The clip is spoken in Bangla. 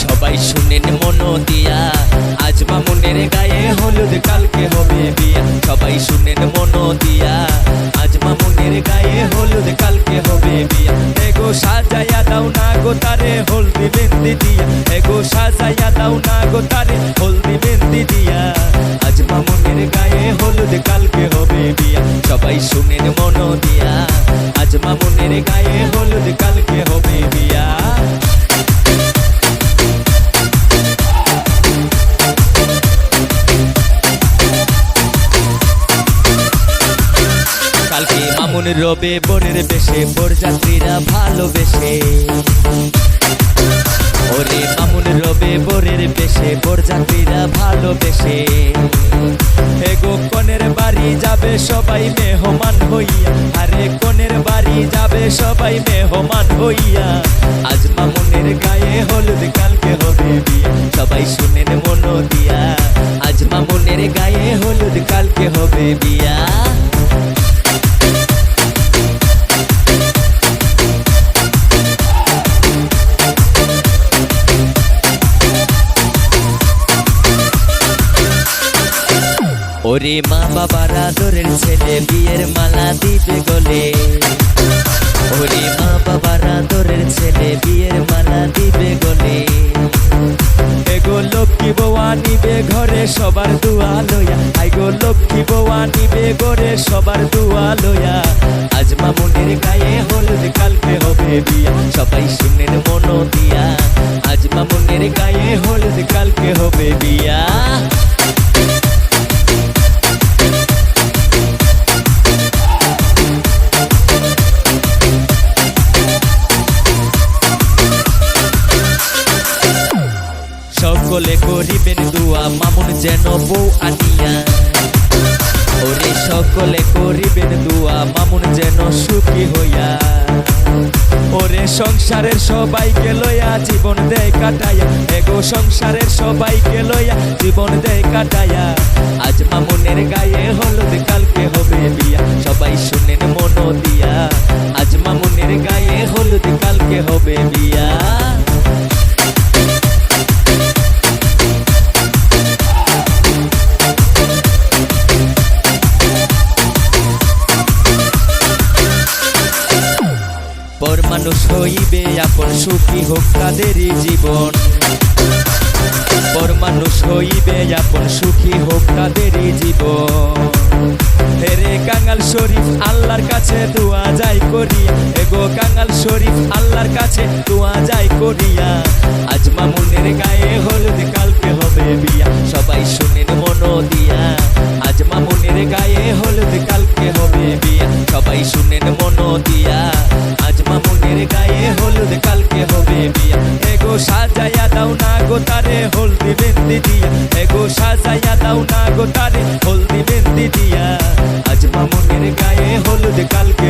সবাই শুনেন মন দিয়া, আজ মামুনের গায়ে হলুদ কালকে হবে বিয়া। সবাই শুনেন মন দিয়া, আজ মামুনের গায়ে হলুদ কালকে হবে বিয়া। এগো সাজাইয়া দাও না গো তারে হলদি মেহেন্দি দিয়া, এগো সাজাইয়া দাও না গো তারে হলদি মেহেন্দি দিয়া। আজ মামুনের গায়ে হলুদ কালকে হবে বিয়া। সবাই শুনেন মন দিয়া, আজ মামুনের গায়ে হলুদ কালকে হবে বিয়া। কালকে মামুন রবে বরের বেশে, বরযাত্রীরা ভালোবেসে। ওরে মামুন রবে বরের বেশে, বরযাত্রীরা ভালোবেসে। এগো কনের বাড়ি যাবে সবাই মেহমান হইয়া, আরে কনের বাড়ি যাবে সবাই মেহমান হইয়া। আজ মামুনের গায়ে হলুদ কালকে হবে বিয়া। সবাই শুনেন মন দিয়া, আজ মামুনের গায়ে হলুদ কালকে হবে বিয়া। ওরে মা বাবার আদরের ছেলে বিয়ের মালা দিবে গলে। ওরে মা বাবার আদরের ছেলে বিয়ের মালা দিবে গলে। এগো লক্ষ্মী বউয়া নিবে ঘরে সবার দুয়া লইয়া, আইগো লক্ষ্মী বউয়া নিবে ঘরে সবার দুয়া লইয়া। আজ মামুনের গায়ে হলুদ কালকে হবে বিয়া। সবাই শুনেন মন দিয়া, আজ মামুনের গায়ে হলুদ কালকে হবে বিয়া। সকলে করিবেন দুয়া মামুন যেন বউ আনিয়া। ওরে সকলে করিবেন দুয়া মামুন যেন সুখী হইয়া। ওরে সংসারের সবাইকে লইয়া জীবন দেয় কাটাইয়া, এগো সংসারের সবাইকে লইয়া জীবন দেয় কাটাইয়া। আজ মামুনের গায়ে হলুদ কালকে হবে বিয়া। সবাই শুনেন মন দিয়া, আজ মামুনের গায়ে হলুদ কালকে হবে বিয়া। পর মানুষ হইবে আপন, সুখী হোক তাদেরই জীবন। পর মানুষ হইবে আপন, সুখী হোক তাদেরই জীবন। হেরে কাঙাল শরীফ আল্লাহর কাছে দোয়া যাই করিয়া, এগো কাঙাল শরীফ আল্লাহর কাছে দোয়া যাই করিয়া। আজ মামুনের গায়ে হলুদ কালকে হবে বিয়া। সবাই শুনেন মন দিয়া, আজ মামুনের গায়ে হলুদ কালকে হবে বিয়া। সবাই শুনেন মন দিয়া, আজ মামুনের গায়ে হলুদ কালকে হবে বিয়া। এগো সাজাইয়া দাও না গো তারে হলদি মেহেন্দি দিয়া, এগো সাজাইয়া দাও না গো তারে হলদি মেহেন্দি দিয়া। আজ মামুনের গায়ে হলুদ কালকে